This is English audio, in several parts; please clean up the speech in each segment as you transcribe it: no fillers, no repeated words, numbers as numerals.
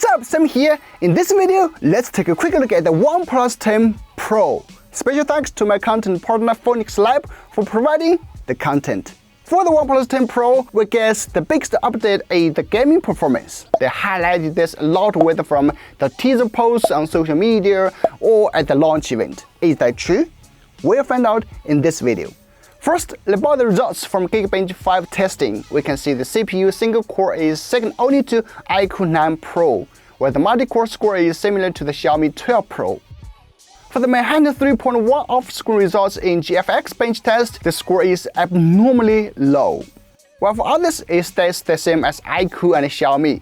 What's up, Sam here. In this video, let's take a quick look at the OnePlus 10 Pro. Special thanks to my content partner Phoenix Lab for providing the content. For the OnePlus 10 Pro, we guess the biggest update is the gaming performance. They highlighted this a lot whether from the teaser posts on social media or at the launch event. Is that true? We'll find out in this video. First, about the results from GeekBench 5 testing, we can see the CPU single core is second only to iQOO 9 Pro, where the multi-core score is similar to the Xiaomi 12 Pro. For the Manhattan 3.1 off-screen results in GFXBench test, the score is abnormally low, while for others it stays the same as iQOO and Xiaomi.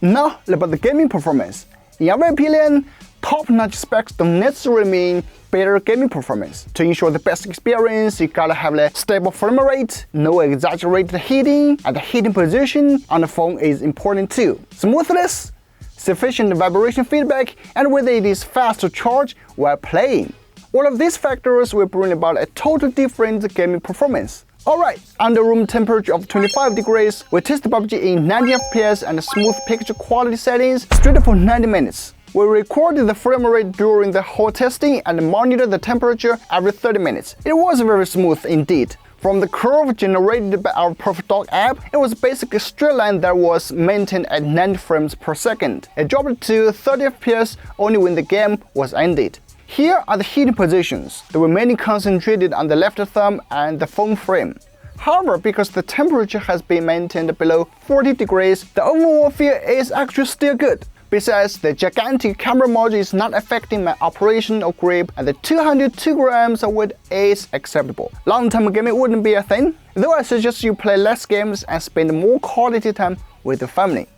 Now, about the gaming performance. In our opinion, top-notch specs don't necessarily mean better gaming performance. To ensure the best experience, you gotta have a stable frame rate, no exaggerated heating, and the heating position on the phone is important too. Smoothness, sufficient vibration feedback, and whether it is fast to charge while playing. All of these factors will bring about a totally different gaming performance. Alright, under room temperature of 25 degrees, we tested PUBG in 90 FPS and smooth picture quality settings straight for 90 minutes. We recorded the frame rate during the whole testing and monitored the temperature every 30 minutes. It was very smooth indeed. From the curve generated by our Perfect Dog app, it was basically a straight line that was maintained at 90 frames per second. It dropped to 30 FPS only when the game was ended. Here are the heating positions. They were mainly concentrated on the left thumb and the phone frame. However, because the temperature has been maintained below 40 degrees, the overall feel is actually still good. Besides, the gigantic camera module is not affecting my operation or grip, and the 202 grams of weight is acceptable. Long-term gaming wouldn't be a thing, though I suggest you play less games and spend more quality time with the family.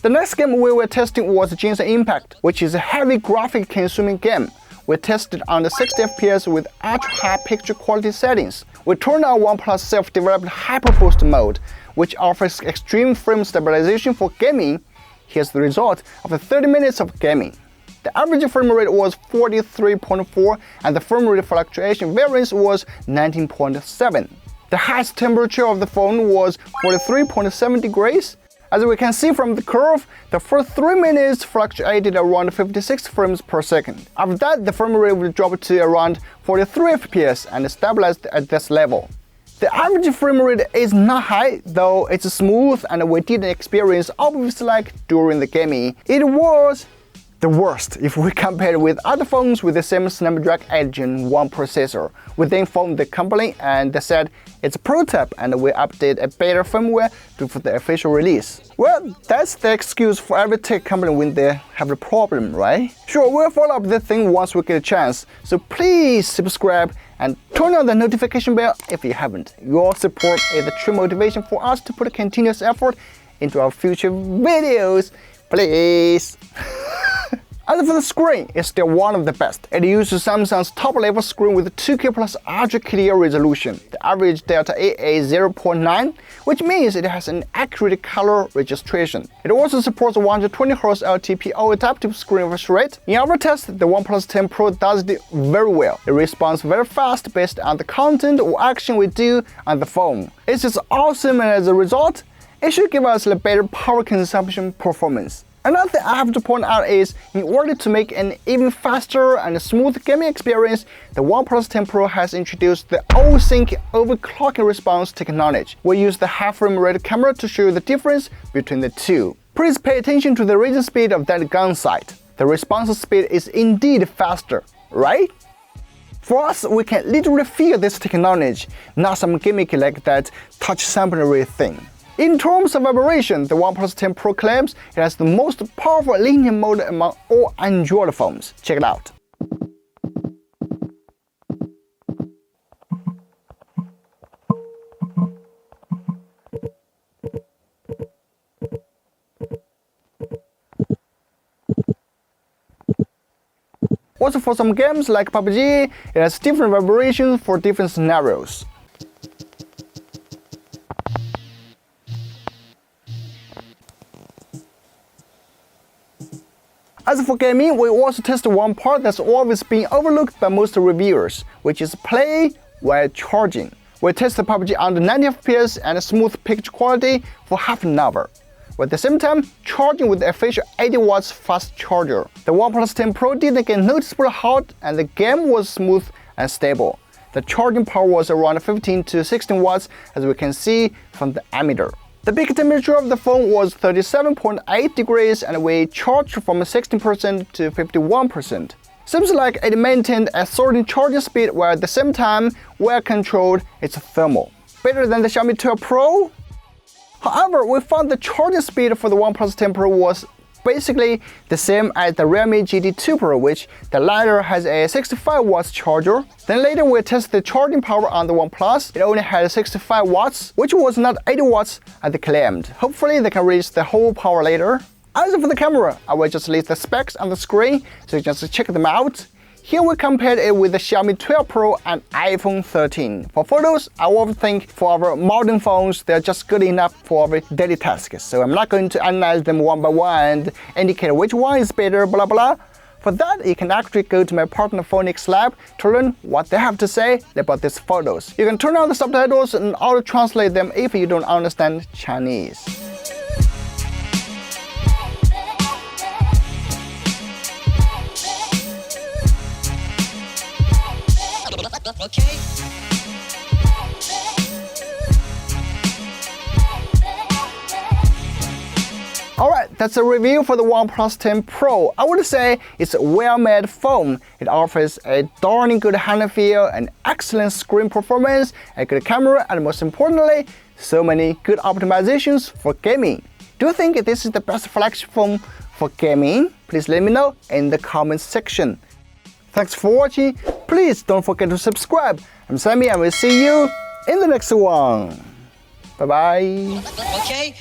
The next game we were testing was Genshin Impact, which is a heavy graphic-consuming game. We tested under 60 FPS with ultra-high picture quality settings. We turned on OnePlus self-developed Hyper Boost mode, which offers extreme frame stabilization for gaming. Here's the result of 30 minutes of gaming. The average frame rate was 43.4 and the frame rate fluctuation variance was 19.7. The highest temperature of the phone was 43.7 degrees. As we can see from the curve, the first 3 minutes fluctuated around 56 frames per second. After that, the frame rate will drop to around 43 FPS and stabilized at this level. The average frame rate is not high, though it's smooth and we didn't experience obvious lag during the gaming. It was the worst if we compare it with other phones with the same Snapdragon 8 Gen 1 processor. We then phoned the company and they said it's a prototype and we update a better firmware before the official release. Well, that's the excuse for every tech company when they have a problem, right? Sure, we'll follow up this thing once we get a chance, so please subscribe and turn on the notification bell if you haven't. Your support is the true motivation for us to put a continuous effort into our future videos. Please! As for the screen, it's still one of the best. It uses Samsung's top-level screen with 2K plus ultra-clear resolution. The average delta A is 0.9, which means it has an accurate color registration. It also supports 120Hz LTPO adaptive screen refresh rate. In our test, the OnePlus 10 Pro does it very well. It responds very fast based on the content or action we do on the phone. It's just awesome, and as a result, it should give us a better power consumption performance. Another thing I have to point out is, in order to make an even faster and smooth gaming experience, the OnePlus 10 Pro has introduced the OVsync overclocking response technology. We use the high frame rate camera to show you the difference between the two. Please pay attention to the radian speed of that gun sight. The response speed is indeed faster, right? For us, we can literally feel this technology, not some gimmick like that touch sampling rate thing. In terms of vibration, the OnePlus 10 Pro claims it has the most powerful linear mode among all Android phones. Check it out. Also, for some games like PUBG, it has different vibrations for different scenarios. As for gaming, we also tested one part that's always been overlooked by most reviewers, which is play while charging. We tested PUBG under 90 FPS and smooth picture quality for half an hour. while at the same time charging with the official 80 watts fast charger. The OnePlus 10 Pro didn't get noticeably hot and the game was smooth and stable. The charging power was around 15 to 16 watts as we can see from the ammeter. The peak temperature of the phone was 37.8 degrees and we charged from 16% to 51%. Seems like it maintained a certain charging speed while at the same time well controlled its thermal. Better than the Xiaomi 12 Pro? However, we found the charging speed for the OnePlus 10 Pro was basically the same as the Realme GT2 Pro, which the latter has a 65 watts charger. Then later we tested the charging power on the OnePlus. It only had 65 watts, which was not 80 watts as they claimed. Hopefully they can reach the whole power later. As for the camera, I will just list the specs on the screen so you just check them out. Here we compared it with the Xiaomi 12 Pro and iPhone 13. For photos, I would think for our modern phones, they're just good enough for our daily tasks. So I'm not going to analyze them one by one and indicate which one is better, blah blah. For that, you can actually go to my partner Phoenix Lab to learn what they have to say about these photos. You can turn on the subtitles and auto-translate them if you don't understand Chinese. Okay. Alright, that's a review for the OnePlus 10 Pro. I would say it's a well-made phone. It offers a darning good hand feel, an excellent screen performance, a good camera, and most importantly, so many good optimizations for gaming. Do you think this is the best flagship phone for gaming? Please let me know in the comments section. Thanks for watching. Please don't forget to subscribe. I'm Sammy and we'll see you in the next one. Bye bye. Okay.